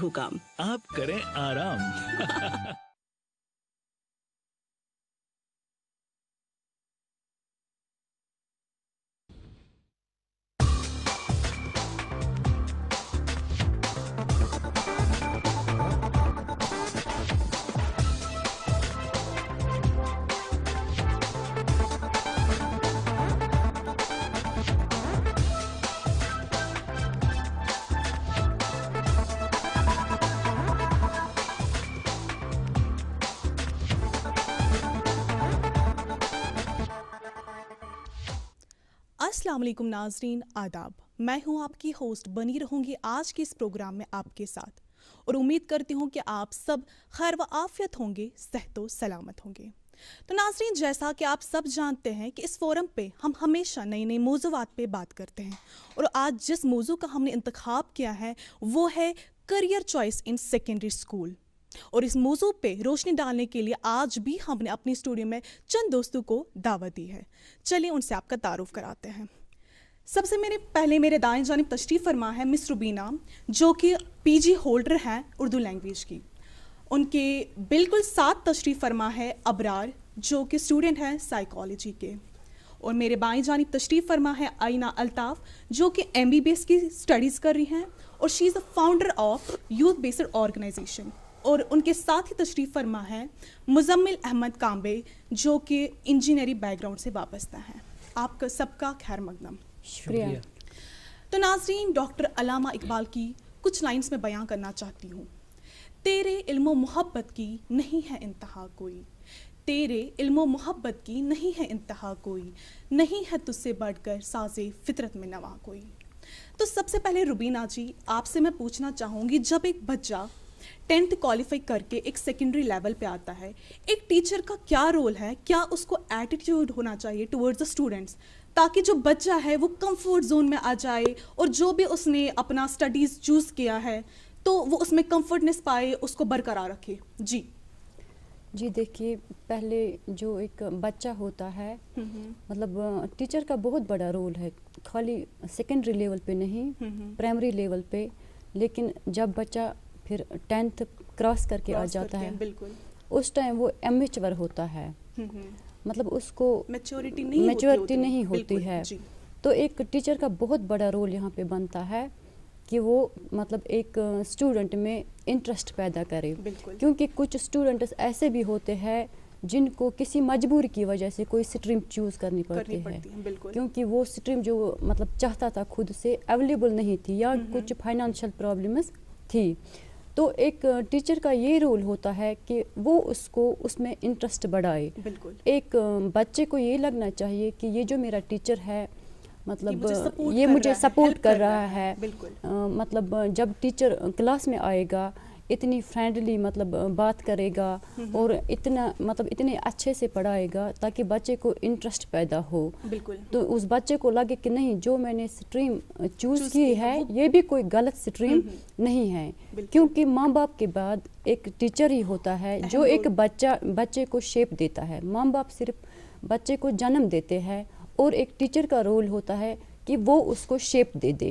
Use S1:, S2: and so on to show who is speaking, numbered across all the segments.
S1: हुकाम।
S2: आप करें आराम।
S3: अस्सलाम वालेकुम नाजरीन, आदाब। मैं हूं आपकी होस्ट, बनी रहूंगी आज के इस प्रोग्राम में आपके साथ और उम्मीद करती हूं कि आप सब खैर व आफियत होंगे, सेहतो सलामत होंगे। तो नाजरीन, जैसा कि आप सब जानते हैं कि इस फोरम पे हम हमेशा नई नई मौज़ूआत पे बात करते हैं और आज जिस मौजू का हमने इंतखाब किया है वो है career choice in secondary school. और इस मौजू पे रोशनी डालने के लिए आज भी हमने अपनी स्टूडियो में चंद दोस्तों को दावत दी है। चलिए उनसे आपका तारुफ कराते हैं। सबसे मेरे दाएं जानिब तशरीफ़ फरमा है मिस रुबीना, जो कि पीजी होल्डर हैं उर्दू लैंग्वेज की। उनके बिल्कुल साथ तशरीफ़ फरमा है अबरार, जो कि स्टूडेंट हैं साइकोलॉजी के। और मेरे बाएं जानिब तशरीफ़ फरमा है आइना अल्ताफ़, जो कि MBBS की स्टडीज़ कर रही हैं और she is the founder of youth based organization. और उनके साथ ही तशरीफ़ फरमा है मुजम्मिल अहमद कांबे, जो कि इंजीनियरिंग बैकग्राउंड से वाबस्ता हैं। आपका सबका खैर मकदम।
S4: शुक्रिया।
S3: तो नाज़रीन, डॉक्टर अल्लामा इकबाल की कुछ लाइंस में बयां करना चाहती हूँ। तेरे इल्मो मोहब्बत की नहीं है इंतहा कोई, तेरे इल्मो मोहब्बत की नहीं है इंतहा कोई, नहीं है तुझसे बढ़कर साज़े फितरत में नवा कोई। तो सबसे पहले रुबीना जी, आपसे मैं पूछना चाहूँगी, जब एक बच्चा 10th क्वालिफाई करके एक सेकेंडरी लेवल पे आता है, एक टीचर का क्या रोल है? क्या उसको एटीट्यूड होना चाहिए टुवर्ड्स द स्टूडेंट्स, ताकि जो बच्चा है वो कंफर्ट जोन में आ जाए और जो भी उसने अपना स्टडीज़ चूज़ किया है तो वो उसमें कंफर्टनेस पाए, उसको बरकरार रखे। जी
S4: देखिए, पहले जो एक बच्चा होता है, मतलब टीचर का बहुत बड़ा रोल है, खाली सेकेंडरी लेवल पे नहीं, प्राइमरी लेवल पे। लेकिन जब बच्चा फिर 10th क्रॉस करके आ जाता है, बिल्कुल उस टाइम वो इमैच्योर होता है, मतलब उसको मैच्योरिटी नहीं होती है। तो एक टीचर का बहुत बड़ा रोल यहाँ पे बनता है कि वो मतलब एक स्टूडेंट में इंटरेस्ट पैदा करे, क्योंकि कुछ स्टूडेंट्स ऐसे भी होते हैं जिनको किसी मजबूरी की वजह से कोई स्ट्रीम चूज़ करनी पड़ती है, क्योंकि वो स्ट्रीम जो मतलब चाहता था खुद से अवेलेबल नहीं थी, या कुछ फाइनेंशियल प्रॉब्लम्स थी। तो एक टीचर का ये रोल होता है कि वो उसको उसमें इंटरेस्ट बढ़ाए। एक बच्चे को ये लगना चाहिए कि ये जो मेरा टीचर है, मतलब ये मुझे सपोर्ट कर रहा है। मतलब जब टीचर क्लास में आएगा, इतनी फ्रेंडली मतलब बात करेगा और इतने अच्छे से पढ़ाएगा ताकि बच्चे को इंटरेस्ट पैदा हो। तो उस बच्चे को लगे कि नहीं, जो मैंने स्ट्रीम चूज़ की है ये भी कोई गलत स्ट्रीम नहीं है, क्योंकि माँ बाप के बाद एक टीचर ही होता है जो एक बच्चे को शेप देता है। माँ बाप सिर्फ बच्चे को जन्म देते हैं और एक टीचर का रोल होता है कि वो उसको शेप दे दे।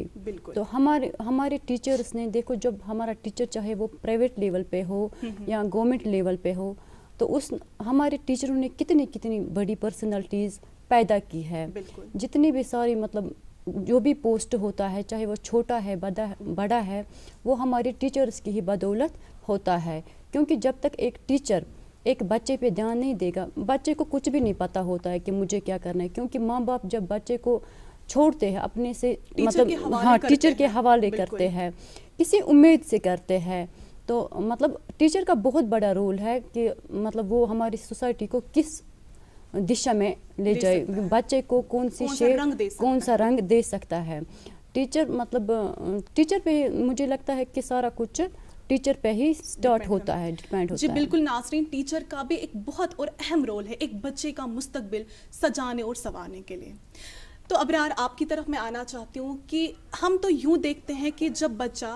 S4: तो हमारे टीचर्स ने देखो, जब हमारा टीचर चाहे वो प्राइवेट लेवल पे हो या गवर्नमेंट लेवल पे हो, तो उस हमारे टीचरों ने कितनी बड़ी पर्सनालिटीज़ पैदा की है। जितनी भी सारी मतलब जो भी पोस्ट होता है, चाहे वो छोटा है बड़ा है, वो हमारे टीचर्स की ही बदौलत होता है। क्योंकि जब तक एक टीचर एक बच्चे पे ध्यान नहीं देगा, बच्चे को कुछ भी नहीं पता होता है कि मुझे क्या करना है। क्योंकि माँ बाप जब बच्चे को छोड़ते हैं अपने से, मतलब टीचर के हवाले करते हैं, किसी उम्मीद से करते हैं, तो मतलब टीचर का बहुत बड़ा रोल है कि मतलब वो हमारी सोसाइटी को किस दिशा में ले जाए, बच्चे को कौन सा रंग दे सकता है। टीचर पे मुझे लगता है कि सारा कुछ टीचर पे ही स्टार्ट होता है, डिपेंड होता है।
S3: जी बिल्कुल नाज़रीन, टीचर का भी एक बहुत और अहम रोल है एक बच्चे का मुस्तकबिल सजाने और संवारने के लिए। तो अबरार, आपकी तरफ मैं आना चाहती हूँ कि हम तो यूँ देखते हैं कि जब बच्चा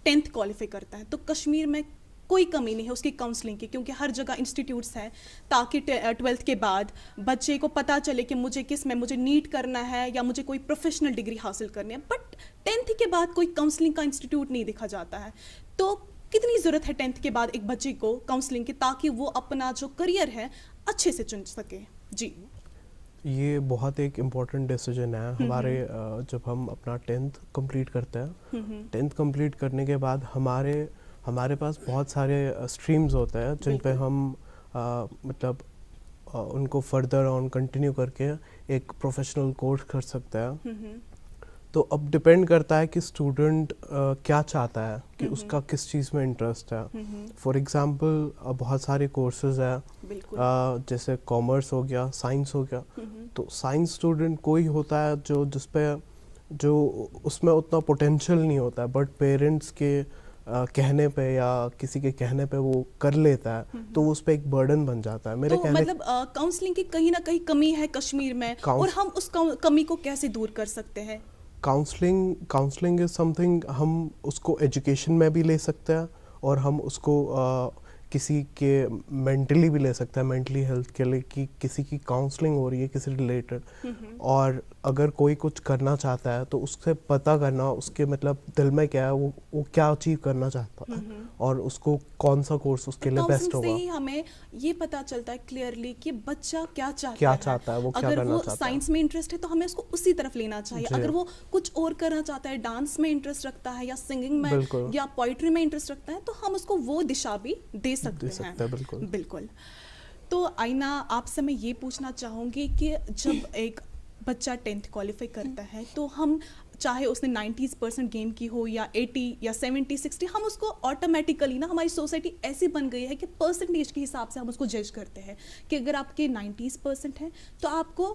S3: 10th क्वालिफाई करता है तो कश्मीर में कोई कमी नहीं है उसकी काउंसलिंग की, क्योंकि हर जगह इंस्टीट्यूट्स हैं ताकि 12th के बाद बच्चे को पता चले कि मुझे नीट करना है या मुझे कोई प्रोफेशनल डिग्री हासिल करनी है। बट 10th के बाद कोई काउंसलिंग का इंस्टीट्यूट नहीं देखा जाता है। तो کتنی ضرورت ہے 10th کے بعد ایک بچے کو کاؤنسلنگ کی تاکہ وہ اپنا جو کریئر ہے اچھے سے چن سکے؟ جی
S1: یہ بہت ایک امپورٹنٹ ڈیسیجن ہے ہمارے. جب ہم اپنا 10th کمپلیٹ کرتے ہیں, 10th کمپلیٹ کرنے کے بعد ہمارے پاس بہت سارے اسٹریمز ہوتے ہیں جن پہ ہم مطلب ان کو فردر آن کنٹینیو کر کے ایک پروفیشنل کورس کر سکتے ہیں. تو اب ڈپینڈ کرتا ہے کہ اسٹوڈنٹ کیا چاہتا ہے, کہ اس کا کس چیز میں انٹرسٹ ہے. فار ایگزامپل بہت سارے کورسز ہیں جیسے کامرس ہو گیا, سائنس ہو گیا. تو سائنس اسٹوڈنٹ کوئی ہوتا ہے جو اس میں اتنا پوٹینشیل نہیں ہوتا ہے, بٹ پیرنٹس کے کہنے پہ یا کسی کے کہنے پہ وہ کر لیتا ہے, تو وہ اس پہ ایک برڈن بن جاتا ہے. میرے کہنے
S3: مطلب کاؤنسلنگ کی کہیں نہ کہیں کمی ہے کشمیر میں, اور ہم اس کمی کو کیسے دور کر سکتے ہیں؟
S1: کاؤنسلنگ از سم تھنگ, ہم اس کو ایجوکیشن میں بھی لے سکتے ہیں اور ہم اس کو کسی کے مینٹلی بھی لے سکتے ہیں, مینٹلی ہیلتھ کے لیے, کہ کسی کی کاؤنسلنگ ہو رہی ہے کسی ریلیٹڈ. اور اگر کوئی کچھ کرنا چاہتا ہے تو اس سے پتہ کرنا اس کے مطلب دل میں کیا ہے, وہ کیا اچیو کرنا چاہتا ہے, اور اس کو کون سا کورس اس کے لیے بیسٹ ہوگا.
S3: ہی ہمیں یہ پتہ چلتا ہے کلیئرلی کہ بچہ کیا
S1: چاہتا ہے, وہ کیا کرنا چاہتا ہے.
S3: اگر وہ سائنس میں انٹرسٹ ہے تو ہمیں اس کو اسی طرف لینا چاہیے. اگر وہ کچھ اور کرنا چاہتا ہے, ڈانس میں انٹرسٹ رکھتا ہے یا سنگنگ میں یا پوئٹری میں انٹرسٹ رکھتا ہے, تو ہم اس کو وہ دشا بھی دے سکتے ہیں. بالکل. تو آئینہ آپ سے میں یہ پوچھنا چاہوں گی کہ جب ایک بچہ 10th کوالیفائی کرتا ہے تو ہم چاہے اس نے 90% گین کی ہو یا 80 یا 70 60, ہم اس کو آٹومیٹیکلی نا, ہماری سوسائٹی ایسی بن گئی ہے کہ پرسنٹیج کے حساب سے ہم اس کو جج کرتے ہیں کہ اگر آپ کے 90% ہیں تو آپ کو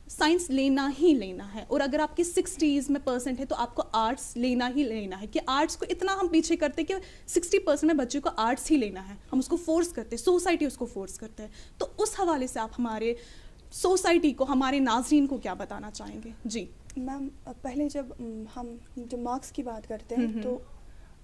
S3: سائنس لینا ہی لینا ہے, اور اگر آپ کی 60s میں پرسنٹ ہے تو آپ کو آرٹس لینا ہی لینا ہے. کہ آرٹس کو اتنا ہم پیچھے کرتے کہ 60% میں بچے کو آرٹس ہی لینا ہے, ہم اس کو فورس کرتے, سوسائٹی اس کو فورس کرتے ہے. تو اس حوالے سے آپ ہمارے سوسائٹی کو, ہمارے ناظرین کو کیا بتانا چاہیں گے؟ جی
S5: میم, پہلے جب مارکس کی بات کرتے ہیں تو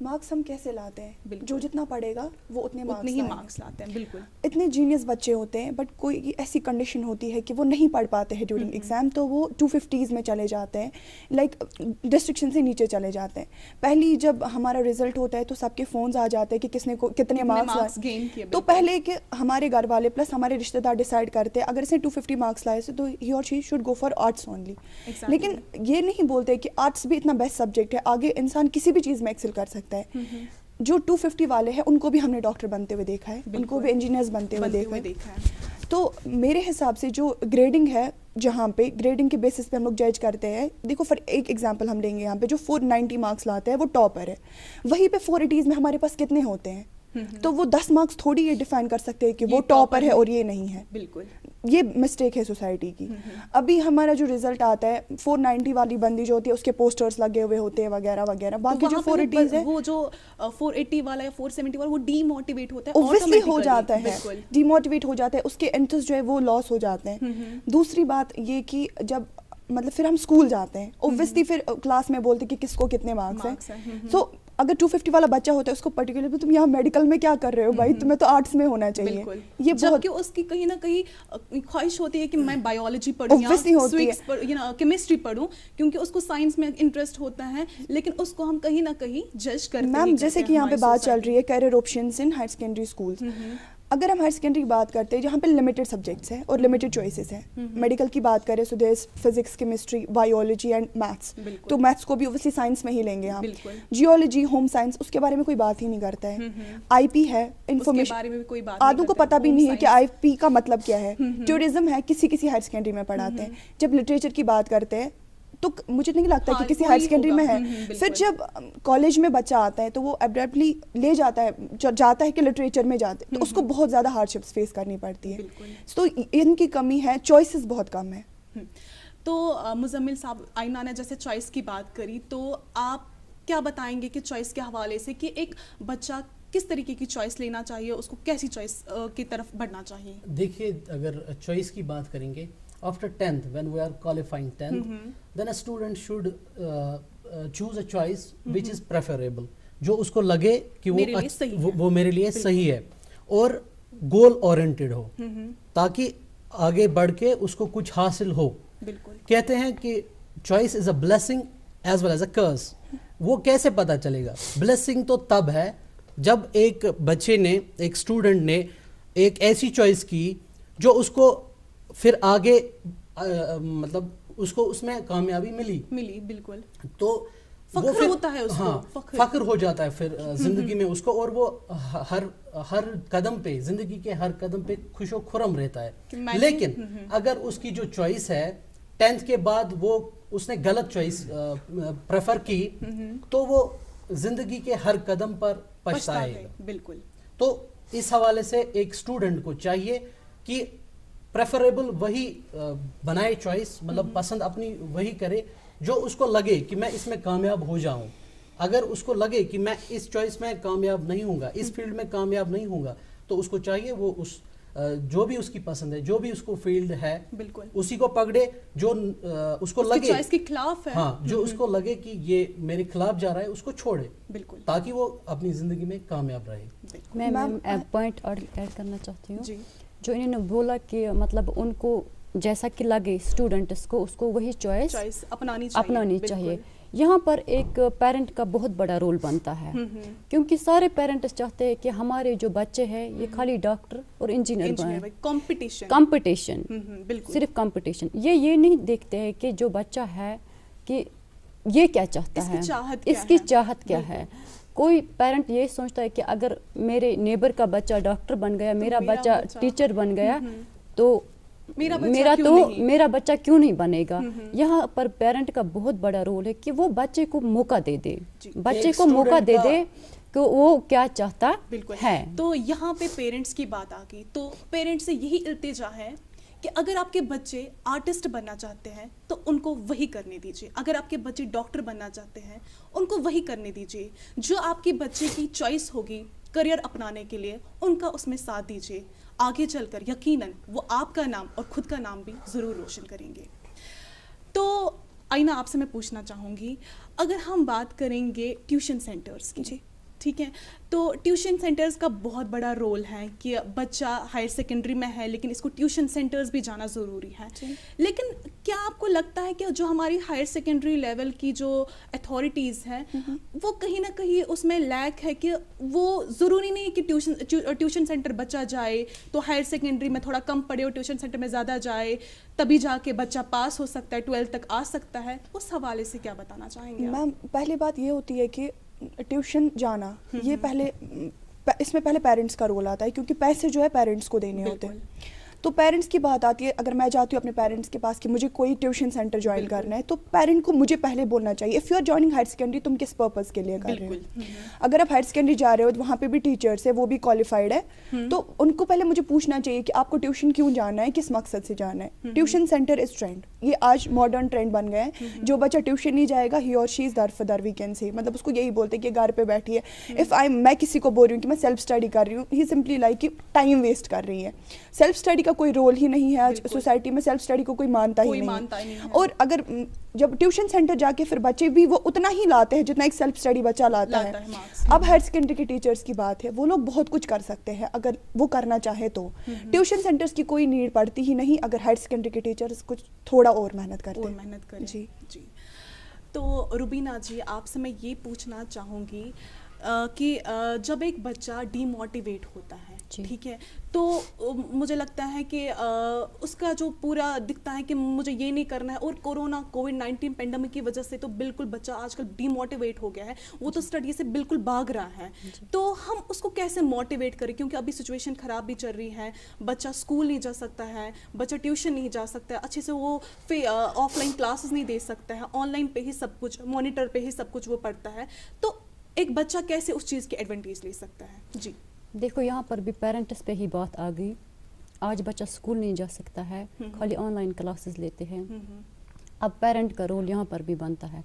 S5: مارکس ہم کیسے لاتے ہیں؟ جو جتنا پڑھے گا وہ اتنے
S3: ہی مارکس لاتے ہیں. بالکل.
S5: اتنے جینیس بچے ہوتے ہیں, بٹ کوئی ایسی کنڈیشن ہوتی ہے کہ وہ نہیں پڑھ پاتے ہیں ڈیورنگ ایگزام, تو وہ 250s میں چلے جاتے ہیں, لائک ڈسٹرکشن سے نیچے چلے جاتے ہیں. پہلی جب ہمارا رزلٹ ہوتا ہے تو سب کے فونز آ جاتے ہیں کہ کس نے کتنے مارکس لائے. تو پہلے کہ ہمارے گھر والے پلس ہمارے رشتے دار ڈیسائڈ کرتے ہیں اگر اس نے 250 مارکس لائے تو ہی اور she should go for arts only. لیکن یہ نہیں بولتے کہ آرٹس بھی اتنا بیسٹ سبجیکٹ ہے, آگے انسان کسی بھی چیز میں ایکسل کر سکتا ہے. جو 250 والے ہیں ان کو بھی ہم نے ڈاکٹر بنتے ہوئے دیکھا ہے, ان کو بھی انجینئرز بنتے ہوئے دیکھا ہے. تو میرے حساب سے جو گریڈنگ ہے, جہاں پہ گریڈنگ کے بیسس پہ ہم لوگ جج کرتے ہیں, دیکھو فار ایک ایگزامپل ہم لیں گے, یہاں پہ جو 490 مارکس لاتا ہے وہ ٹاپر ہے, وہیں پہ 480s میں ہمارے پاس کتنے ہوتے ہیں, تو وہ 10 مارکس تھوڑی یہ ڈیفائن کر سکتے ہیں کہ وہ ٹاپر ہے اور یہ نہیں ہے. بالکل, یہ مسٹیک ہے سوسائٹی کی. ابھی ہمارا جو رزلٹ آتا ہے 490 والی بندی جو ہوتی ہے اس کے پوسٹرز لگے ہوئے ہوتے ہیں وغیرہ وغیرہ, باقی جو 480s ہے
S3: وہ جو 480 والا یا 470 والا وہ ڈی موٹیویٹ ہوتا ہے,
S5: اوبویسلی ہو جاتا ہے, ڈی موٹیویٹ ہو جاتا ہے, اس کے انٹرسٹ جو ہے وہ لاس ہو جاتے ہیں. دوسری بات یہ کہ جب مطلب پھر ہم اسکول جاتے ہیں, اوبویسلی پھر کلاس میں بولتے کہ کس کو کتنے مارکس ہیں. سو اگر 250 والا بچہ ہوتا ہے اس کو پرٹیکولرلی تم یہاں میڈیکل میں کیا کر رہے ہو بھائی, تمہیں تو آرٹس میں ہونا چاہیے.
S3: یہ جبکہ اس کی کہیں نہ کہیں خواہش ہوتی ہے کہ میں بایولوجی پڑھوں یا کیمسٹری پڑھوں, کیونکہ اس کو سائنس میں انٹرسٹ ہوتا ہے, لیکن اس کو ہم کہیں نہ کہیں جج کرتے ہیں.
S5: میم جیسے کہ یہاں پہ بات چل رہی ہے career options in higher secondary schools, اگر ہم ہائر سیکنڈری کی بات کرتے ہیں جہاں پہ لمیٹڈ سبجیکٹس ہیں اور لمیٹڈ چوائسیز ہیں, میڈیکل کی بات کریں so there is physics, chemistry, biology and maths, تو میتھس کو بھی اوبویسلی سائنس میں ہی لیں گے ہم. جیولوجی, ہوم سائنس, اس کے بارے میں کوئی بات ہی نہیں کرتا ہے. آئی پی ہے, انفارمیشن, آدھوں کو پتہ بھی نہیں ہے کہ آئی پی کا مطلب کیا ہے. ٹورزم ہے, کسی ہائر سیکنڈری میں پڑھاتے ہیں. جب لٹریچر کی بات کرتے ہیں تو مجھے نہیں لگتا کہ کسی ہائر سیکنڈری میں ہے. پھر جب کالج میں بچہ آتا ہے تو وہ ابرپٹلی لے جاتا ہے کہ لٹریچر میں جاتے ہیں, تو اس کو بہت زیادہ ہارڈ شپس فیس کرنی پڑتی ہے. تو ان کی کمی ہے, چوائسیز بہت کم ہے.
S3: تو مزمل صاحب, آئینہ نے جیسے چوائس کی بات کری, تو آپ کیا بتائیں گے کہ چوائس کے حوالے سے کہ ایک بچہ کس طریقے کی چوائس لینا چاہیے, اس کو کیسی چوائس کی طرف بڑھنا چاہیے؟
S6: دیکھیے, اگر چوائس کی بات کریں گے, after 10th when we are qualifying 10th then a student should choose a choice which is preferable, جو اس کو لگے کہ وہ میرے لیے صحیح ہے اور گول اورینٹڈ ہو, تاکہ آگے بڑھ کے اس کو کچھ حاصل ہو. کہتے ہیں کہ choice is a blessing as well as a curse. وہ کیسے پتہ چلے گا؟ بلیسنگ تو تب ہے جب ایک بچے نے, ایک اسٹوڈنٹ نے ایک ایسی چوائس کی جو اس کو پھر آگے مطلب اس کو اس میں کامیابی ملی,
S3: بالکل,
S6: تو
S3: فخر ہوتا ہے اس کو,
S6: فخر ہو جاتا ہے پھر زندگی میں اس کو, اور وہ ہر قدم پہ, زندگی کے ہر قدم پہ خوش و خرم رہتا ہے. لیکن اگر اس کی جو چوائس ہے 10th کے بعد وہ اس نے غلط چوائس پریفر کی, تو وہ زندگی کے ہر قدم پر پچھتائے گا.
S3: بالکل.
S6: تو اس حوالے سے ایک اسٹوڈنٹ کو چاہیے کہ پریفریبل وہی بنائے چوائس, مطلب پسند اپنی وہی کرے جو اس کو لگے کہ میں اس میں کامیاب ہو جاؤں. اگر اس کو لگے کہ میں اس چوائس میں کامیاب نہیں ہوں گا, اس فیلڈ میں کامیاب نہیں ہوں گا, تو اس کو چاہیے وہ اس جو بھی اس کی پسند ہے, جو بھی اس کو فیلڈ ہے,
S3: بالکل
S6: اسی کو پکڑے. جو اس کو لگے
S3: چوائس کے خلاف ہے,
S6: ہاں, جو اس کو لگے کہ یہ میرے خلاف جا رہا ہے, اس کو چھوڑے,
S3: بالکل,
S6: تاکہ وہ اپنی زندگی میں کامیاب رہے.
S4: میں پوائنٹ ایڈ کرنا چاہتی ہوں.
S3: جی,
S4: جو انہوں نے بولا کہ مطلب ان کو جیسا کہ لگے اسٹوڈنٹس کو, اس کو وہی چوائس اپنانی چاہیے. یہاں پر ایک پیرنٹ کا بہت بڑا رول بنتا ہے, کیونکہ سارے پیرنٹس چاہتے ہیں کہ ہمارے جو بچے ہیں یہ خالی ڈاکٹر اور انجینئر بنیں. کمپٹیشن, صرف کمپٹیشن. یہ نہیں دیکھتے ہیں کہ جو بچہ ہے کہ یہ کیا چاہتا ہے, اس کی چاہت کیا ہے. کوئی پیرنٹ یہ سوچتا ہے کہ اگر میرے نیبر کا بچہ ڈاکٹر بن گیا, میرا بچہ ٹیچر بن گیا, تو میرا بچہ کیوں نہیں بنے گا. یہاں پر پیرنٹ کا بہت بڑا رول ہے کہ وہ بچے کو موقع دے دے, بچے کو موقع دے دے کہ وہ کیا چاہتا ہے.
S3: تو یہاں پہ پیرنٹس کی بات آ گئی, تو پیرنٹس سے یہی التجا ہے کہ اگر آپ کے بچے آرٹسٹ بننا چاہتے ہیں تو ان کو وہی کرنے دیجیے, اگر آپ کے بچے ڈاکٹر بننا چاہتے ہیں ان کو وہی کرنے دیجیے. جو آپ کے بچے کی چوائس ہوگی کریئر اپنانے کے لیے, ان کا اس میں ساتھ دیجیے. آگے چل کر یقیناً وہ آپ کا نام اور خود کا نام بھی ضرور روشن کریں گے. تو آئینہ, آپ سے میں پوچھنا چاہوں گی, اگر ہم بات کریں گے ٹیوشن سینٹرز کی, جی ٹھیک ہے, تو ٹیوشن سینٹرز کا بہت بڑا رول ہے کہ بچہ ہائر سیکنڈری میں ہے لیکن اس کو ٹیوشن سینٹرز بھی جانا ضروری ہے. لیکن کیا آپ کو لگتا ہے کہ جو ہماری ہائر سیکنڈری لیول کی جو اتھارٹیز ہیں وہ کہیں نہ کہیں اس میں لیک ہے, کہ وہ ضروری نہیں کہ ٹیوشن سینٹر بچہ جائے تو ہائر سیکنڈری میں تھوڑا کم پڑھے اور ٹیوشن سینٹر میں زیادہ جائے تبھی جا کے بچہ پاس ہو سکتا ہے, 12 تک آ سکتا ہے. اس حوالے سے کیا بتانا چاہیں گے؟
S5: میم, پہلی بات یہ ہوتی ہے کہ ٹیوشن جانا, یہ اس میں پہلے پیرنٹس کا رول آتا ہے, کیونکہ پیسے جو ہے پیرنٹس کو دینے ہوتے ہیں. تو پیرنٹس کی بات آتی ہے, اگر میں جاتی ہوں اپنے پیرنٹس کے پاس کہ مجھے کوئی ٹیوشن سینٹر جوائن کرنا ہے, تو پیرنٹ کو مجھے پہلے بولنا چاہیے if you are joining higher secondary, تم کس پرپز کے لیے کر رہے ہو. اگر آپ ہائر سیکنڈری جا رہے ہو تو وہاں پہ بھی ٹیچرس ہے, وہ بھی کوالیفائڈ ہے, تو ان کو پہلے مجھے پوچھنا چاہیے کہ آپ کو ٹیوشن کیوں جانا ہے, کس مقصد سے جانا ہے. ٹیوشن سینٹر از ٹرینڈ, یہ آج ماڈرن ٹرینڈ بن گیا ہے. جو بچہ ٹیوشن نہیں جائے گا, ہی اور شی از در فدر, وی کین سے, مطلب اس کو یہی بولتے ہیں کہ گھر پہ بیٹھی ہے. میں کسی کو بول رہی ہوں کہ میں سیلف اسٹڈی کر رہی ہوں, ہی سمپلی لائک کہ ٹائم ویسٹ کر رہی ہے. سیلف اسٹڈی کا کوئی رول ہی نہیں ہے آج سوسائٹی میں, سیلف اسٹڈی کو کوئی مانتا ہی نہیں ہے. اور اگر جب ٹیوشن سینٹر جا کے پھر بچے بھی وہ اتنا ہی لاتے ہیں جتنا ایک سیلف اسٹڈی بچہ لاتا ہے. اب ہائر سیکنڈری کے ٹیچرس کی بات ہے, وہ لوگ بہت کچھ کر سکتے ہیں اگر وہ کرنا چاہے تو. ٹیوشن سینٹرز کی کوئی نیڈ پڑتی ہی نہیں اگر ہائر سیکنڈری کے ٹیچرس کچھ تھوڑا اور محنت کرتے ہیں.
S3: جی جی. تو روبینہ جی, آپ سے میں یہ پوچھنا چاہوں گی کہ جب ایک بچہ ڈی موٹیویٹ ہوتا ہے, ٹھیک ہے, تو مجھے لگتا ہے کہ اس کا جو پورا دکھتا ہے کہ مجھے یہ نہیں کرنا ہے, اور کورونا کووڈ-19 پینڈیمک کی وجہ سے تو بالکل بچہ آج کل ڈی موٹیویٹ ہو گیا ہے, وہ تو اسٹڈی سے بالکل بھاگ رہا ہے. تو ہم اس کو کیسے موٹیویٹ کریں, کیونکہ ابھی سچویشن خراب بھی چل رہی ہے, بچہ اسکول نہیں جا سکتا ہے, بچہ ٹیوشن نہیں جا سکتا ہے, اچھے سے وہ آف لائن کلاسز نہیں دے سکتا ہے, آن لائن پہ ہی سب کچھ, مانیٹر پہ ہی سب کچھ وہ پڑھتا ہے. تو ایک بچہ کیسے اس چیز کی ایڈوانٹیج لے سکتا ہے؟ جی
S4: دیکھو, یہاں پر بھی پیرنٹس پہ ہی بات آ گئی. آج بچہ اسکول نہیں جا سکتا ہے, خالی آن لائن کلاسز لیتے ہیں. اب پیرنٹ کا رول یہاں پر بھی بنتا ہے.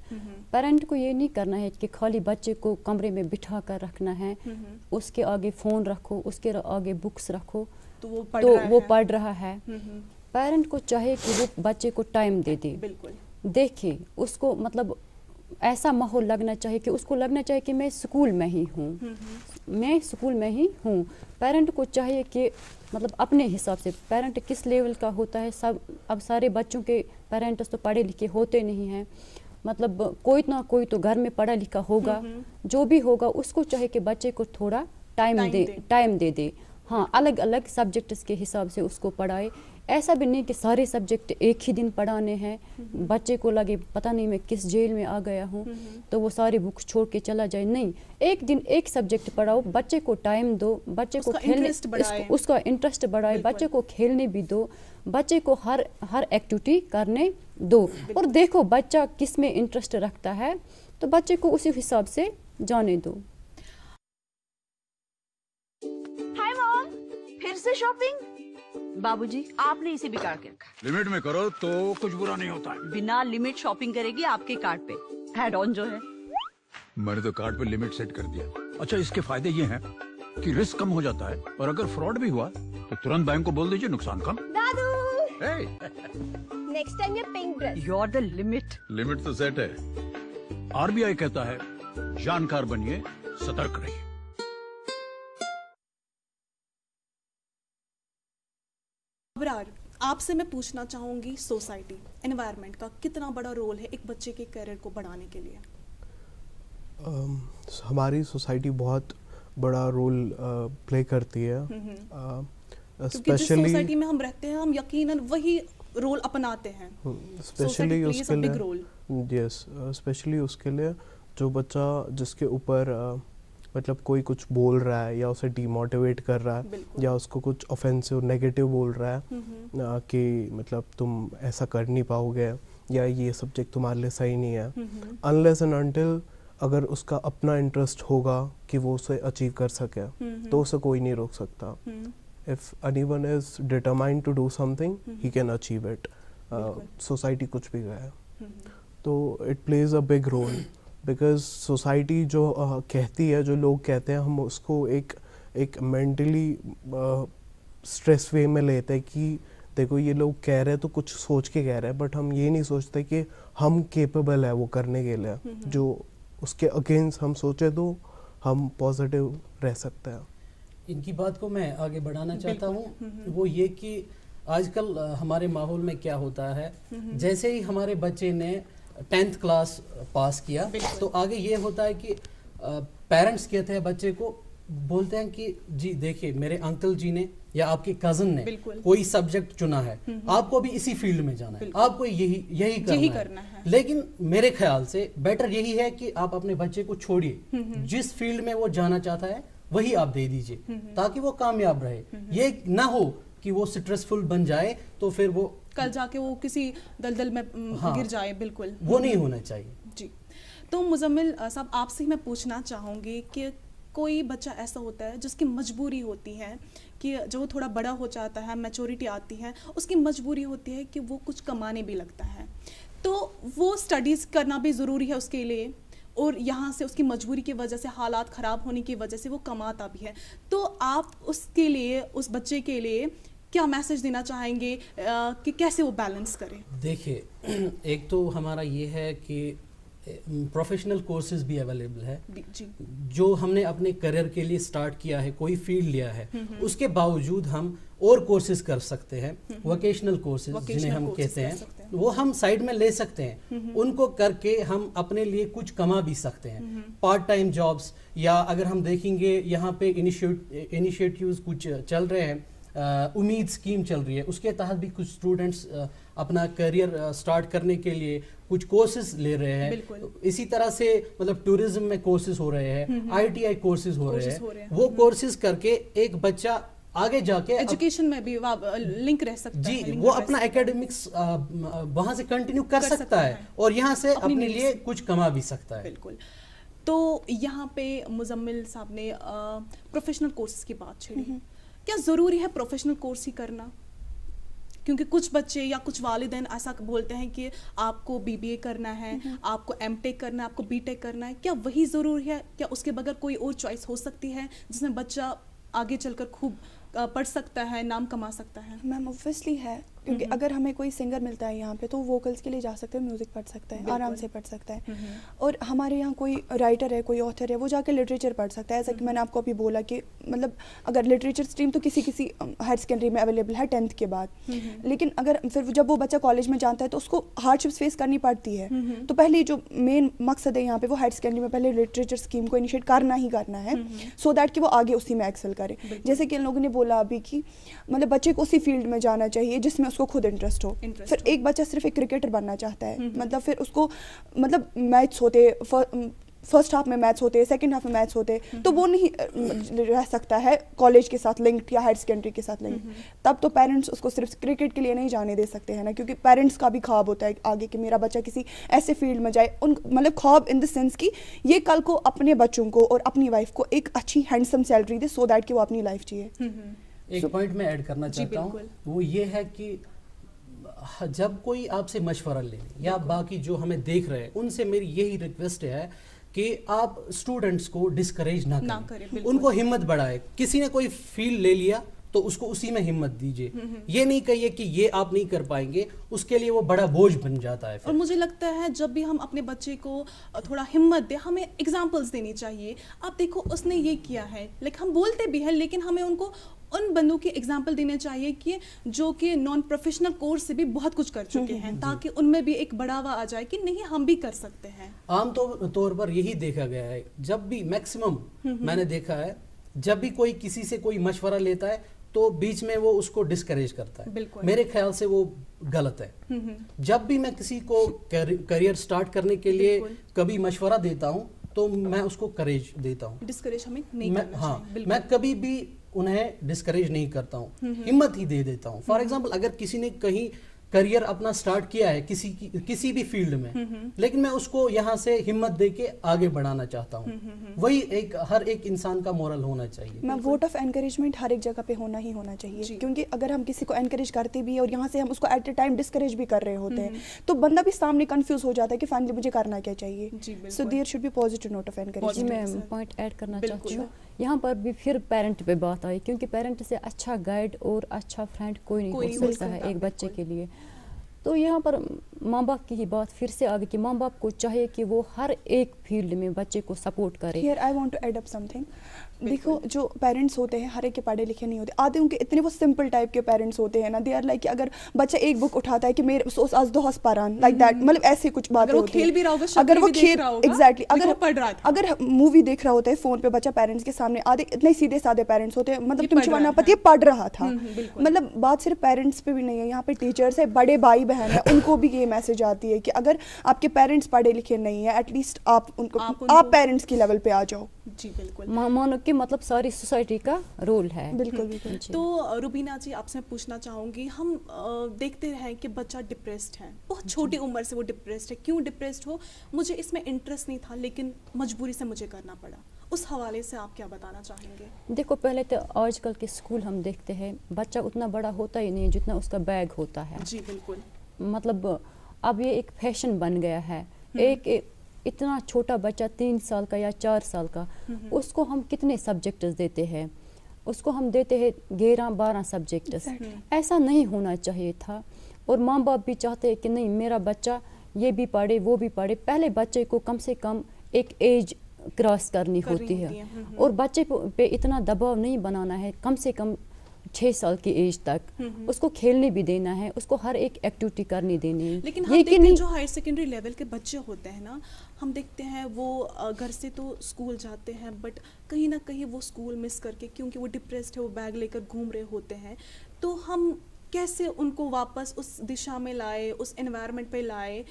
S4: پیرنٹ کو یہ نہیں کرنا ہے کہ خالی بچے کو کمرے میں بٹھا کر رکھنا ہے, اس کے آگے فون رکھو, اس کے آگے بکس رکھو تو وہ پڑھ رہا ہے. پیرنٹ کو چاہے کہ وہ بچے کو ٹائم دے دے, دیکھے اس کو, مطلب ایسا ماحول لگنا چاہیے کہ اس کو لگنا چاہیے کہ میں اسکول میں ہی ہوں, میں اسکول میں ہی ہوں. پیرنٹ کو چاہیے کہ مطلب اپنے حساب سے پیرنٹ کس لیول کا ہوتا ہے, اب سارے بچوں کے پیرنٹس تو پڑھے لکھے ہوتے نہیں ہیں, मतलब कोई ना कोई तो घर में पढ़ा लिखा होगा, जो भी होगा उसको चाहे कि बच्चे को थोड़ा टाइम दे दे। हाँ, अलग अलग सब्जेक्ट्स के हिसाब से उसको पढ़ाए। ऐसा भी नहीं कि सारे सब्जेक्ट एक ही दिन पढ़ाने हैं, बच्चे को लगे पता नहीं मैं किस जेल में आ गया हूँ तो वो सारे बुक्स छोड़ के चला जाए। नहीं, एक दिन एक सब्जेक्ट पढ़ाओ, बच्चे को टाइम दो, बच्चे को खेलने, उसका इंटरेस्ट बढ़ाए, बच्चे को खेलने भी दो, बच्चे को हर एक्टिविटी करने दो, और देखो बच्चा किस में इंटरेस्ट रखता है तो बच्चे को उसी हिसाब से जाने दो।
S7: हाय मॉम, फिर से शॉपिंग? बाबूजी, आपने इसे बिगाड़ के रखा।
S8: लिमिट में करो तो कुछ बुरा नहीं होता है।
S7: बिना लिमिट शॉपिंग करेगी आपके कार्ड पे, एड ऑन जो है।
S8: मैंने तो कार्ड पे लिमिट सेट कर दिया। अच्छा, इसके फायदे ये हैं कि रिस्क कम हो जाता है, और अगर फ्रॉड भी हुआ तो तुरंत बैंक को बोल दीजिए, नुकसान कम।
S9: दादू,
S8: hey!
S9: नेक्स्ट टाइम ये pink dress.
S7: You are the limit.
S8: Limit तो सेट है। आरबीआई कहता है जानकार बनिए, सतर्क रहिए।
S3: अबरार, आपसे मैं पूछना चाहूँगी सोसाइटी, एनवायरनमेंट का कितना बड़ा रोल है एक बच्चे के करियर को बढ़ाने के लिए?
S1: हमारी सोसाइटी बहुत बड़ा रोल प्ले करती है,
S3: क्योंकि जिस सोसाइटी में हम रहते हैं हम यकीनन वही रोल अपनाते हैं।
S1: स्पेशली उसके लिए, यस, स्पेशली उसके लिए जो बच्चा जिसके ऊपर मतलब कोई कुछ बोल रहा है या उसे डीमोटिवेट कर रहा है या उसको कुछ ऑफेंसिव नेगेटिव बोल रहा है कि मतलब तुम ऐसा कर नहीं पाओगे या ये सब्जेक्ट तुम्हारे लिए सही नहीं है, अनलेस एंड अनटिल अगर उसका अपना इंटरेस्ट होगा कि वो उसे अचीव कर सके तो उसे कोई नहीं रोक सकता। If anyone is determined to do something, he can achieve it. Society कुछ भी कहे तो it plays a big role, because society जो कहती है, जो लोग कहते हैं, हम उसको एक मेंटली स्ट्रेस वे में लेते हैं कि देखो ये लोग कह रहे हैं तो कुछ सोच के कह रहे हैं, बट हम ये नहीं सोचते कि हम केपेबल है वो करने के लिए, जो उसके अगेंस्ट हम सोचे तो हम पॉजिटिव रह सकते हैं।
S6: इनकी बात को मैं आगे बढ़ाना चाहता हूँ, वो ये कि आजकल हमारे माहौल में क्या होता है, जैसे ही हमारे बच्चे ने 10th क्लास पास किया तो आगे ये होता है कि पेरेंट्स कहते हैं बच्चे को, बोलते हैं कि जी देखिए मेरे अंकल जी ने या आपके कजन ने कोई सब्जेक्ट चुना है, आपको भी इसी फील्ड में जाना है, आपको यही करना है। लेकिन मेरे ख्याल से बेटर यही है कि आप अपने बच्चे को छोड़िए, जिस फील्ड में वो जाना चाहता है वही आप दे दीजिए ताकि वो कामयाब रहे। ये ना हो कि वो स्ट्रेसफुल बन जाए तो फिर वो
S3: कल जाके वो किसी दलदल में गिर जाए। बिल्कुल
S6: वो नहीं होना चाहिए
S3: जी। तो मुजम्मिल साहब, आपसे मैं पूछना चाहूँगी कि कोई बच्चा ऐसा होता है जिसकी मजबूरी होती है कि जो वो थोड़ा बड़ा हो जाता है, मैच्योरिटी आती है, उसकी मजबूरी होती है कि वो कुछ कमाने भी लगता है, तो वो स्टडीज़ करना भी ज़रूरी है उसके लिए, और यहाँ से उसकी मजबूरी की वजह से, हालात ख़राब होने की वजह से वो कमाता भी है। तो आप उसके लिए, उस बच्चे के लिए क्या मैसेज देना चाहेंगे कि कैसे वो बैलेंस करे?
S6: देखिए, एक तो हमारा ये है कि प्रोफेशनल कोर्सेज भी अवेलेबल है
S3: जी।
S6: जो हमने अपने करियर के लिए स्टार्ट किया है, कोई फील्ड लिया है, उसके बावजूद हम और कोर्सेज कर सकते हैं, वोकेशनल कोर्सेज जिन्हें हम कहते हैं, वो हम साइड में ले सकते हैं। उनको करके हम अपने लिए कुछ कमा भी सकते हैं, पार्ट टाइम जॉब्स, या अगर हम देखेंगे यहाँ पे इनिशिएटिव्स कुछ चल रहे हैं, उम्मीद स्कीम चल रही है, उसके तहत भी कुछ स्टूडेंट्स अपना करियर स्टार्ट करने के लिए कुछ कोर्सेज ले रहे हैं। इसी तरह से मतलब टूरिज्म में कोर्सेज हो रहे हैं, ITI कोर्सेज हो रहे हैं। वो कोर्सेज करके एक बच्चा आगे जाके
S3: एजुकेशन में भी लिंक रह सकता है
S6: जी, वो अपना एकेडमिक्स वहां से कंटिन्यू कर सकता है और यहाँ से अपने लिए कुछ कमा भी सकता है।
S3: बिल्कुल। तो यहाँ पे मुजम्मिल साहब ने प्रोफेशनल कोर्सेज की बात छेड़ी, क्या ज़रूरी है प्रोफेशनल कोर्स ही करना? क्योंकि कुछ बच्चे या कुछ वालिदैन ऐसा बोलते हैं कि आपको BBA करना है, आपको MTech करना है, आपको BTech करना है, क्या वही ज़रूरी है? क्या उसके बगैर कोई और चॉइस हो सकती है जिसमें बच्चा आगे चलकर खूब पढ़ सकता है, नाम कमा सकता है?
S5: मैम ऑब्वियसली है, क्योंकि अगर हमें कोई सिंगर मिलता है यहाँ पे तो वोकल्स के लिए जा सकते हैं, म्यूज़िक पढ़ सकता है, आराम से पढ़ सकता है. और हमारे यहाँ कोई राइटर है, कोई ऑथर है, वो जाके लिटरेचर पढ़ सकता है. ऐसा कि मैंने आपको अभी बोला कि मतलब अगर लिटरेचर स्ट्रीम तो किसी हायर सेकेंडरी में अवेलेबल है 10th के बाद, लेकिन अगर फिर जब वो बच्चा कॉलेज में जाता है तो उसको हार्डशिप्स फेस करनी पड़ती है. तो पहले जो मेन मकसद है यहाँ पे वो हायर सेकेंडरी में पहले लिटरेचर स्कीम को इनिशिएट करना ही करना है, सो दैट कि वो आगे उसी में एक्सेल करे. जैसे कि इन लोगों ने बोला अभी कि मतलब बच्चे को उसी फील्ड में जाना चाहिए जिसमें उसको खुद इंटरेस्ट हो. फिर एक बच्चा सिर्फ एक क्रिकेटर बनना चाहता है, मतलब फिर उसको मतलब मैथ्स होते, फर्स्ट हाफ में मैथ्स होते, सेकंड हाफ में मैथ्स होते, तो वो नहीं रह सकता है कॉलेज के साथ लिंक या हायर सेकेंडरी के साथ लिंक. तब तो पेरेंट्स उसको सिर्फ क्रिकेट के लिए नहीं जाने दे सकते हैं ना, क्योंकि पेरेंट्स का भी ख्वाब होता है आगे कि मेरा बच्चा किसी ऐसे फील्ड में जाए. उन मतलब ख्वाब इन द सेंस कि ये कल को अपने बच्चों को और अपनी वाइफ को एक अच्छी handsome salary they, so that कि वो अपनी लाइफ जिए.
S6: एक पॉइंट मैं ऐड करना चाहता हूँ, वो ये है कि जब कोई आपसे मशवरा ले या बाकी जो हमें देख रहे हैं उनसे मेरी यही रिक्वेस्ट है कि आप स्टूडेंट्स को डिस्करेज ना करें, उनको हिम्मत बढ़ाए. किसी ने कोई फील्ड ले लिया तो उसको उसी में हिम्मत दीजिए. ये नहीं कहिए कि ये आप नहीं कर पाएंगे, उसके लिए वो बड़ा बोझ बन जाता है.
S3: और मुझे लगता है जब भी हम अपने बच्चे को थोड़ा हिम्मत दे, हमें एग्जाम्पल्स देनी चाहिए. आप देखो उसने ये किया है, लेकिन हम बोलते भी हैं, लेकिन हमें उनको उन बंदों के एग्जाम्पल देने चाहिए कि जो कि नॉन प्रोफेशनल कोर्स से भी बहुत कुछ कर चुके हैं, ताकि उनमें भी एक बढ़ावा आ जाए कि नहीं हम भी कर सकते हैं.
S6: आम तौर पर यही देखा गया है, जब भी मैक्सिमम मैंने देखा है, जब भी कोई किसी से कोई मशवरा लेता है तो बीच में वो उसको डिस्करेज करता है. मेरे ख्याल से वो गलत है. जब भी मैं किसी को करियर स्टार्ट करने के लिए कभी मशवरा देता हूँ तो मैं उसको करेज देता हूँ.
S3: डिस्करेज हमें नहीं करना चाहिए.
S6: मैं कभी भी उन्हें डिस्करेज नहीं करता हूँ, हिम्मत ही दे देता हूँ. फॉर एग्जाम्पल अगर किसी ने कहीं करियर अपना स्टार्ट किया है किसी भी फील्ड में, लेकिन मैं उसको यहाँ से हिम्मत दे के आगे बढ़ाना चाहता हूँ. वही हर एक इंसान का मोरल होना चाहिए.
S5: मैं वोट ऑफ एनकरेजमेंट हर एक जगह पे होना ही होना चाहिए, क्योंकि अगर हम किसी को एनकरेज करते भी और यहाँ से हम उसको एट अ टाइम डिस्करेज भी कर रहे होते हैं तो बंदा भी सामने कंफ्यूज हो जाता है कि फाइनली मुझे करना क्या चाहिए. So there should be positive note of encouragement.
S4: मैं पॉइंट ऐड करना चाहती हूँ. यहाँ पर भी फिर पेरेंट पे बात आई, क्योंकि पेरेंट से अच्छा गाइड और अच्छा फ्रेंड कोई नहीं हो सकता है एक बच्चे के लिए. तो यहाँ पर माँ बाप की ही बात फिर से आ गई कि माँ बाप को चाहिए कि वो हर एक फील्ड में बच्चे को सपोर्ट करे.
S5: Here I want to add up something. देखो जो पेरेंट्स होते हैं हर एक के पढ़े लिखे नहीं होते, आधे उनके इतने वो सिंपल टाइप के पेरेंट्स होते हैं ना, दे आर लाइक कि अगर बच्चा एक बुक उठाता है कि मेरे सोस आज दो हस पारान लाइक दैट, मतलब ऐसे कुछ बातें होती हैं.
S3: खेल भी रहा होगा,
S5: अगर वो खेल एग्जैक्टली
S3: अगर
S5: मूवी देख रहा होता है फोन पे बच्चा पेरेंट्स के सामने, आधे इतने सीधे साधे पेरेंट्स होते हैं, मतलब तुम चुवाना पति पढ़ रहा था. मतलब बात सिर्फ पेरेंट्स पे भी नहीं है, यहाँ पे टीचर्स है, बड़े भाई बहन है, उनको भी ये मैसेज आती है कि अगर आपके पेरेंट्स पढ़े लिखे नहीं है एटलीस्ट आप पेरेंट्स की लेवल पे आ जाओ.
S3: जी बिल्कुल.
S4: मानो कि मतलब सारी सोसाइटी का रोल है.
S5: बिल्कुल बिल्कुल.
S3: तो रुबीना जी आपसे पूछना चाहूँगी, हम देखते हैं कि बच्चा डिप्रेस्ड है, बहुत छोटी उम्र से वो डिप्रेस्ड है. क्यों डिप्रेस्ड हो, मुझे इसमें इंटरेस्ट नहीं था लेकिन मजबूरी से मुझे करना पड़ा. उस हवाले से आप क्या बताना चाहेंगे?
S4: देखो पहले तो आजकल के स्कूल हम देखते हैं बच्चा उतना बड़ा होता ही नहीं जितना उसका बैग होता है.
S3: जी बिल्कुल.
S4: मतलब अब ये एक फैशन बन गया है. एक इतना छोटा बच्चा 3 साल का या 4 साल का, उसको हम कितने सब्जेक्ट्स देते हैं, उसको हम देते हैं 11-12 सब्जेक्ट्स. ऐसा नहीं होना चाहिए था. और माँ बाप भी चाहते हैं कि नहीं मेरा बच्चा ये भी पढ़े वो भी पढ़े. पहले बच्चे को कम से कम एक एज क्रॉस करनी होती है और बच्चे पे इतना दबाव नहीं बनाना है. कम से कम 6 साल की एज तक उसको खेलने भी देना है, उसको हर एक एक्टिविटी करनी देनी है.
S3: लेकिन हम देखते हैं जो हायर सेकेंडरी लेवल के बच्चे होते हैं ना, हम देखते हैं वो घर से तो स्कूल जाते हैं बट कहीं ना कहीं वो स्कूल मिस करके, क्योंकि वो डिप्रेस्ड है, वो बैग लेकर घूम रहे होते हैं. तो हम कैसे उनको वापस उस दिशा में लाए, उस एनवायरनमेंट पे लाए,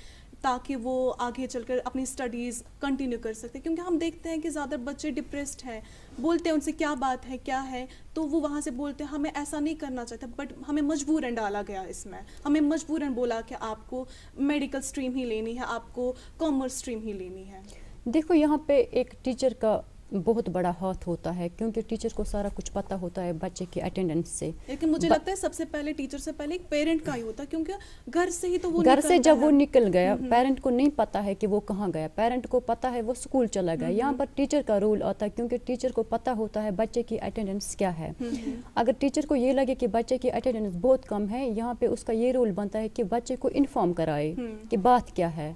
S3: ताकि वो आगे चलकर अपनी स्टडीज़ कंटिन्यू कर सकते. क्योंकि हम देखते हैं कि ज़्यादा बच्चे डिप्रेस्ड हैं, बोलते हैं उनसे क्या बात है क्या है, तो वो वहाँ से बोलते हैं हमें ऐसा नहीं करना चाहते, बट हमें मजबूरन डाला गया इसमें. हमें मजबूरन बोला कि आपको मेडिकल स्ट्रीम ही लेनी है, आपको कॉमर्स स्ट्रीम ही लेनी है.
S4: देखो यहाँ पे एक टीचर का بہت بڑا ہاتھ ہوتا ہے کیونکہ ٹیچر کو سارا کچھ پتہ ہوتا ہے بچے کی اٹینڈنس سے.
S3: لیکن مجھے لگتا ہے سب سے پہلے ٹیچر سے پہلے ایک پیرنٹ کا ہی ہوتا ہے کیونکہ گھر سے ہی تو وہ
S4: گھر سے جب وہ نکل گیا پیرنٹ کو نہیں پتہ ہے کہ وہ کہاں گیا, پیرنٹ کو پتہ ہے وہ اسکول چلا گیا. یہاں پر ٹیچر کا رول آتا ہے کیونکہ ٹیچر کو پتہ ہوتا ہے بچے کی اٹینڈنس کیا ہے. اگر ٹیچر کو یہ لگے کہ بچے کی اٹینڈنس بہت کم ہے, یہاں پہ اس کا یہ رول بنتا ہے کہ بچے کو انفارم کرائے کہ بات کیا ہے.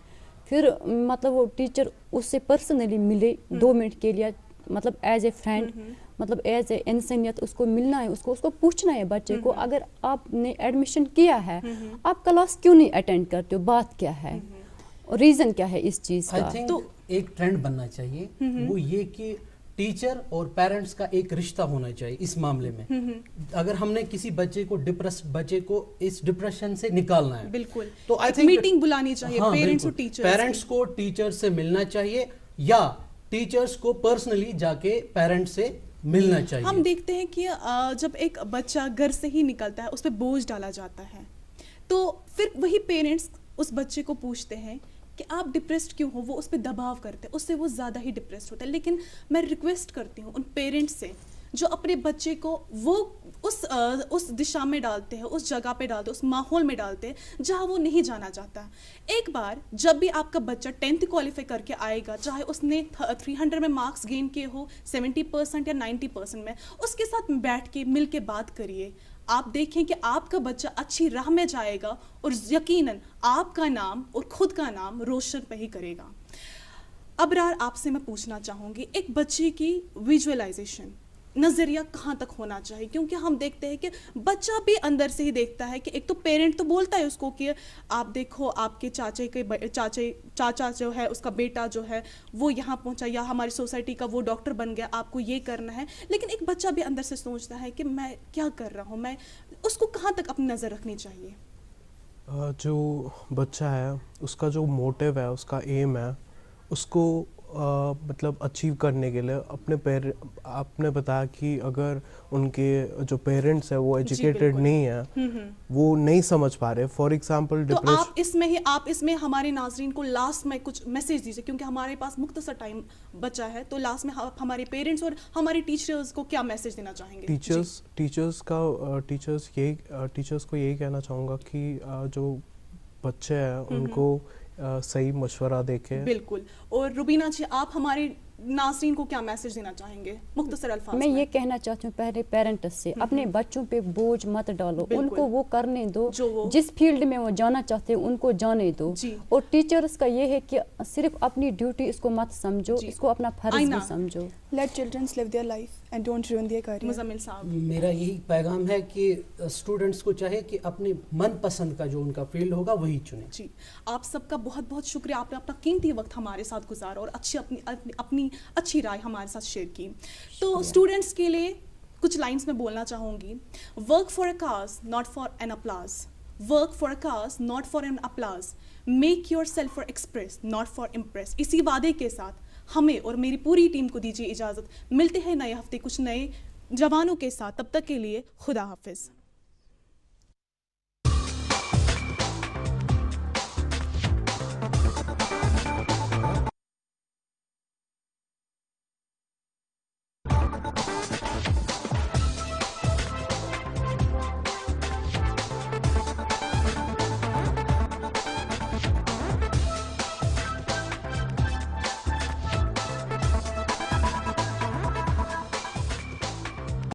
S4: پھر مطلب وہ ٹیچر اس سے پرسنلی ملے 2 منٹ کے لیے, مطلب ایز اے فرینڈ, مطلب ایز اے انسانیت اس کو ملنا ہے, اس کو پوچھنا ہے بچے کو اگر آپ نے ایڈمیشن کیا ہے آپ کلاس کیوں نہیں اٹینڈ کرتے ہو, بات کیا ہے, ریزن کیا ہے اس چیز کا.
S6: تو ایک ٹرینڈ بننا چاہیے وہ یہ کہ ٹیچر اور پیرنٹس کا ایک رشتہ ہونا چاہیے اس معاملے میں. اگر ہم نے کسی بچے کو اس ڈپریشن سے نکالنا ہے
S3: بالکل
S6: تو
S3: ایک میٹنگ بلانی چاہیے پیرنٹس اور ٹیچرز.
S6: پیرنٹس کو ٹیچر سے ملنا چاہیے یا ٹیچرز کو پرسنلی جا کے پیرنٹس سے ملنا چاہیے.
S3: ہم دیکھتے ہیں کہ جب ایک بچہ گھر سے ہی نکلتا ہے اس پہ بوجھ ڈالا جاتا ہے تو پھر وہی پیرنٹس اس بچے کو پوچھتے ہیں کہ آپ ڈپریسڈ کیوں ہو, وہ اس پہ دباؤ کرتے ہیں, اس سے وہ زیادہ ہی ڈپریسڈ ہوتا ہے. لیکن میں ریکویسٹ کرتی ہوں ان پیرنٹس سے جو اپنے بچے کو وہ اس دشا میں ڈالتے ہیں, اس جگہ پہ ڈالتے ہیں, اس ماحول میں ڈالتے ہیں جہاں وہ نہیں جانا چاہتا. ایک بار جب بھی آپ کا بچہ 10th کوالیفائی کر کے آئے گا, چاہے اس نے 300 میں مارکس گین کیے ہو 70% یا 90% میں, اس کے ساتھ بیٹھ کے مل کے بات کریے. آپ دیکھیں کہ آپ کا بچہ اچھی راہ میں جائے گا اور یقیناً آپ کا نام اور خود کا نام روشن پہ ہی کرے گا. ابرار, آپ سے میں پوچھنا چاہوں گی ایک بچے کی ویژولائزیشن نظریہ کہاں تک ہونا چاہیے, کیونکہ ہم دیکھتے ہیں کہ بچہ بھی اندر سے ہی دیکھتا ہے کہ ایک تو پیرنٹ تو بولتا ہے اس کو کہ آپ دیکھو آپ کے چاچا جو ہے اس کا بیٹا جو ہے وہ یہاں پہنچا یا ہماری سوسائٹی کا وہ ڈاکٹر بن گیا, آپ کو یہ کرنا ہے. لیکن ایک بچہ بھی اندر سے سوچتا ہے کہ میں کیا کر رہا ہوں, میں اس کو کہاں تک اپنی نظر رکھنی چاہیے.
S1: جو بچہ ہے اس کا جو موٹیو ہے, اس کا ایم ہے, اس کو مطلب اچیو کرنے کے لیے آپ نے بتایا کہ اگر ان کے جو پیرنٹس ہیں وہ ایجوکیٹڈ نہیں ہیں, وہ نہیں سمجھ پا رہے, فار ایگزامپل
S3: تو آپ اس میں ہمارے ناظرین کو لاسٹ میں کچھ میسیج دیجیے کیونکہ ہمارے پاس مختصر ٹائم بچا ہے. تو لاسٹ میں ہمارے پیرنٹس اور ہمارے ٹیچرز کو کیا میسیج دینا چاہیں گے؟
S1: ٹیچرز کو یہی کہنا چاہوں گا کہ جو بچے ہیں ان کو صحیح مشورہ دیکھے.
S3: بالکل. اور روبینہ جی, آپ ہمارے ناظرین کو کیا میسج دینا چاہیں گے مختصر الفاظ
S4: میں؟ یہ کہنا چاہتی ہوں پہلے پیرنٹس سے اپنے بچوں پہ بوجھ مت ڈالو, ان کو وہ کرنے دو جس فیلڈ میں وہ جانا چاہتے ہیں ان کو جانے دو. اور ٹیچرز کا یہ ہے کہ صرف اپنی ڈیوٹی اس کو مت سمجھو, اس کو اپنا فرض بھی سمجھو.
S5: Let children live their life and don't ruin their career.
S3: Muzammil صاحب,
S6: میرا یہی پیغام ہے کہ اسٹوڈنٹس کو چاہے کہ اپنے من پسند کا جو ان کا فیلڈ ہوگا وہی چنیں.
S3: جی, آپ سب کا بہت بہت شکریہ, آپ نے اپنا قیمتی وقت ہمارے ساتھ گزارا اور اپنی اچھی رائے ہمارے ساتھ شیئر کی. تو اسٹوڈنٹس کے لیے کچھ لائنس میں بولنا چاہوں گی. Work for a cause not for an applause, work for a cause not for an applause, make yourself for express not for impress. اسی وعدے کے ساتھ ہمیں اور میری پوری ٹیم کو دیجیے اجازت, ملتے ہیں نئے ہفتے کچھ نئے جوانوں کے ساتھ. تب تک کے لیے خدا حافظ.